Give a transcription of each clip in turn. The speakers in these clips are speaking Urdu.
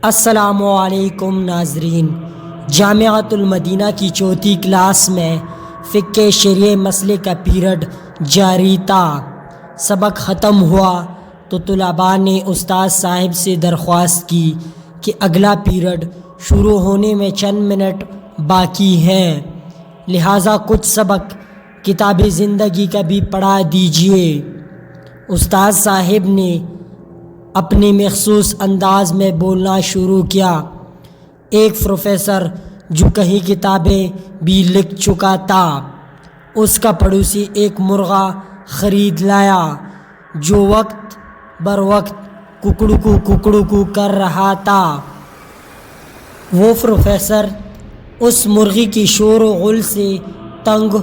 السلام علیکم ناظرین، جامعۃ المدینہ کی چوتھی کلاس میں فقہ شرعی مسئلے کا پیریڈ جاری تھا۔ سبق ختم ہوا تو طلباء نے استاد صاحب سے درخواست کی کہ اگلا پیریڈ شروع ہونے میں چند منٹ باقی ہے، لہٰذا کچھ سبق کتاب زندگی کا بھی پڑھا دیجیے۔ استاد صاحب نے اپنے مخصوص انداز میں بولنا شروع کیا۔ ایک پروفیسر جو کئی کتابیں بھی لکھ چکا تھا، اس کا پڑوسی ایک مرغا خرید لایا جو وقت بر وقت ککڑکو کر رہا تھا۔ وہ پروفیسر اس مرغی کی شور و غل سے تنگ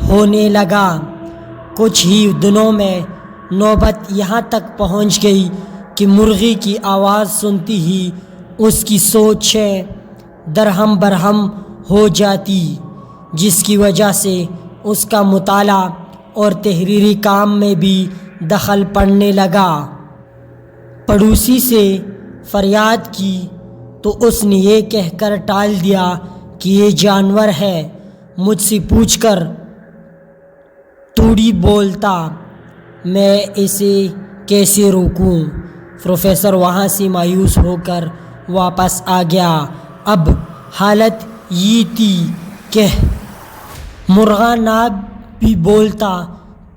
ہونے لگا۔ کچھ ہی دنوں میں نوبت یہاں تک پہنچ گئی کہ مرغی کی آواز سنتی ہی اس کی سوچ درہم برہم ہو جاتی، جس کی وجہ سے اس کا مطالعہ اور تحریری کام میں بھی دخل پڑنے لگا۔ پڑوسی سے فریاد کی تو اس نے یہ کہہ کر ٹال دیا کہ یہ جانور ہے، مجھ سے پوچھ کر توڑی بولتا، میں اسے کیسے روکوں؟ پروفیسر وہاں سے مایوس ہو کر واپس آ گیا۔ اب حالت یہ تھی کہ مرغا نہ بھی بولتا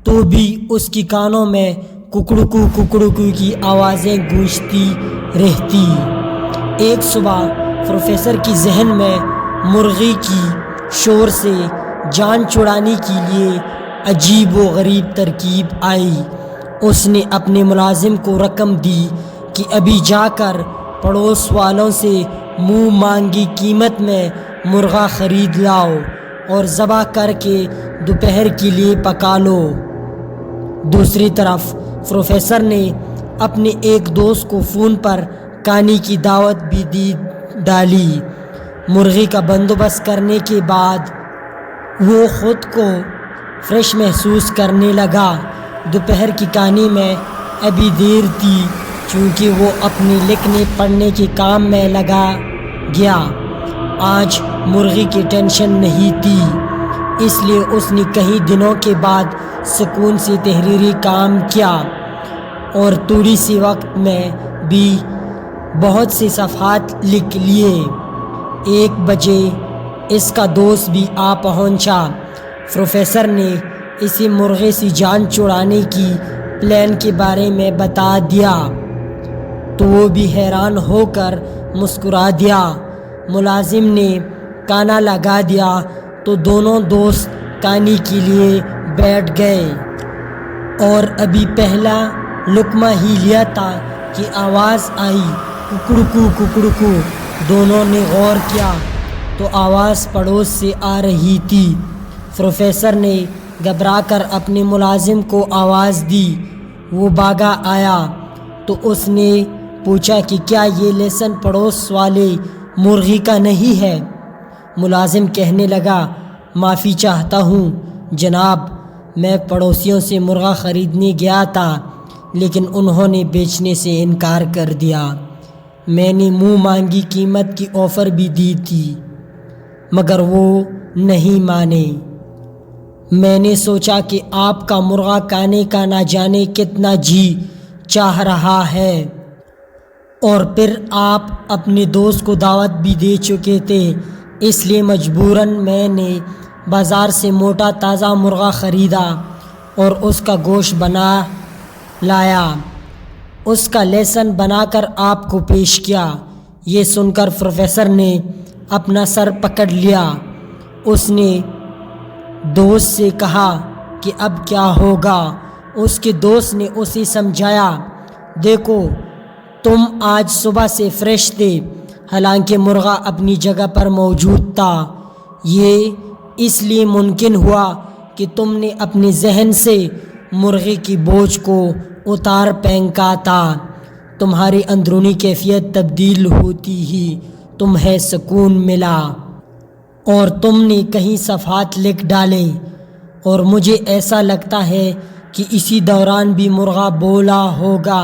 تو بھی اس کی کانوں میں ککڑکو کی آوازیں گونجتی رہتی۔ ایک صبح پروفیسر کی ذہن میں مرغی کی شور سے جان چھڑانے کے لیے عجیب و غریب ترکیب آئی۔ اس نے اپنے ملازم کو رقم دی کہ ابھی جا کر پڑوس والوں سے منہ مانگی قیمت میں مرغا خرید لاؤ اور ذبح کر کے دوپہر کے لیے پکا لو۔ دوسری طرف پروفیسر نے اپنے ایک دوست کو فون پر کھانے کی دعوت بھی دی ڈالی۔ مرغی کا بندوبست کرنے کے بعد وہ خود کو فریش محسوس کرنے لگا۔ دوپہر کی کھانے میں ابھی دیر تھی، چونکہ وہ اپنے لکھنے پڑھنے کے کام میں لگا گیا۔ آج مرغی کی ٹینشن نہیں تھی، اس لیے اس نے کئی دنوں کے بعد سکون سے تحریری کام کیا اور تھوڑی سی وقت میں بھی بہت سے صفحات لکھ لیے۔ 1 بجے اس کا دوست بھی آ پہنچا۔ پروفیسر نے اسے مرغے سے جان چھڑانے کی پلان کے بارے میں بتا دیا تو وہ بھی حیران ہو کر مسکرا دیا۔ ملازم نے کھانا لگا دیا تو دونوں دوست کھانے کے لیے بیٹھ گئے اور ابھی پہلا لقمہ ہی لیا تھا کہ آواز آئی، ککڑکو۔ دونوں نے غور کیا تو آواز پڑوس سے آ رہی تھی۔ پروفیسر نے گھبرا کر اپنے ملازم کو آواز دی۔ وہ بھاگا آیا تو اس نے پوچھا کہ کیا یہ لیسن پڑوس والے مرغی کا نہیں ہے؟ ملازم کہنے لگا، معافی چاہتا ہوں جناب، میں پڑوسیوں سے مرغا خریدنے گیا تھا لیکن انہوں نے بیچنے سے انکار کر دیا۔ میں نے منہ مانگی قیمت کی آفر بھی دی تھی مگر وہ نہیں مانے۔ میں نے سوچا کہ آپ کا مرغا کھانے کا نہ جانے کتنا جی چاہ رہا ہے، اور پھر آپ اپنے دوست کو دعوت بھی دے چکے تھے، اس لیے مجبوراً میں نے بازار سے موٹا تازہ مرغا خریدا اور اس کا گوشت بنا لایا، اس کا لیسن بنا کر آپ کو پیش کیا۔ یہ سن کر پروفیسر نے اپنا سر پکڑ لیا۔ اس نے دوست سے کہا کہ اب کیا ہوگا؟ اس کے دوست نے اسے سمجھایا، دیکھو تم آج صبح سے فریش تھے، حالانکہ مرغا اپنی جگہ پر موجود تھا۔ یہ اس لیے ممکن ہوا کہ تم نے اپنے ذہن سے مرغی کی بوجھ کو اتار پھینکا تھا۔ تمہاری اندرونی کیفیت تبدیل ہوتی ہی تمہیں سکون ملا اور تم نے کئی صفحات لکھ ڈالے، اور مجھے ایسا لگتا ہے کہ اسی دوران بھی مرغا بولا ہوگا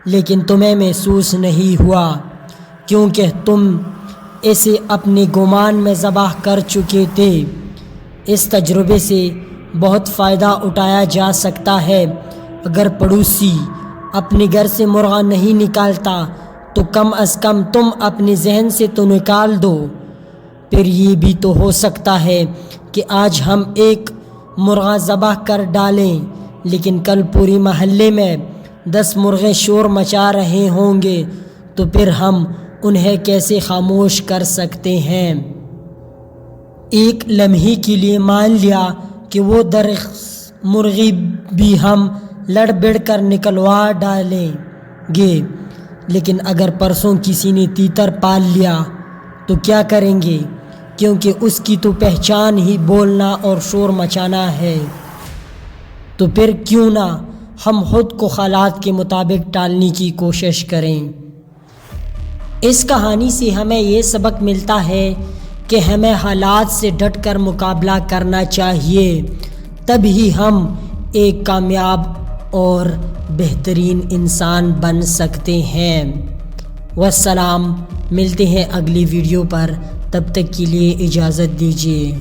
لیکن تمہیں محسوس نہیں ہوا۔ کیونکہ تم اسے اپنے گمان میں ذبح کر چکے تھے۔ اس تجربے سے بہت فائدہ اٹھایا جا سکتا ہے۔ اگر پڑوسی اپنے گھر سے مرغا نہیں نکالتا تو کم از کم تم اپنے ذہن سے تو نکال دو۔ پھر یہ بھی تو ہو سکتا ہے کہ آج ہم ایک مرغا ذبح کر ڈالیں، لیکن کل پوری محلے میں 10 مرغے شور مچا رہے ہوں گے، تو پھر ہم انہیں کیسے خاموش کر سکتے ہیں؟ ایک لمحے کے لیے مان لیا کہ وہ 10 مرغی بھی ہم لڑ بڑ کر نکلوا ڈالیں گے، لیکن اگر پرسوں کسی نے تیتر پال لیا تو کیا کریں گے؟ کیونکہ اس کی تو پہچان ہی بولنا اور شور مچانا ہے۔ تو پھر کیوں نہ ہم خود کو حالات کے مطابق ٹالنے کی کوشش کریں۔ اس کہانی سے ہمیں یہ سبق ملتا ہے کہ ہمیں حالات سے ڈٹ کر مقابلہ کرنا چاہیے، تب ہی ہم ایک کامیاب اور بہترین انسان بن سکتے ہیں۔ والسلام، ملتے ہیں اگلی ویڈیو پر، تب تک کے لیے اجازت دیجیے۔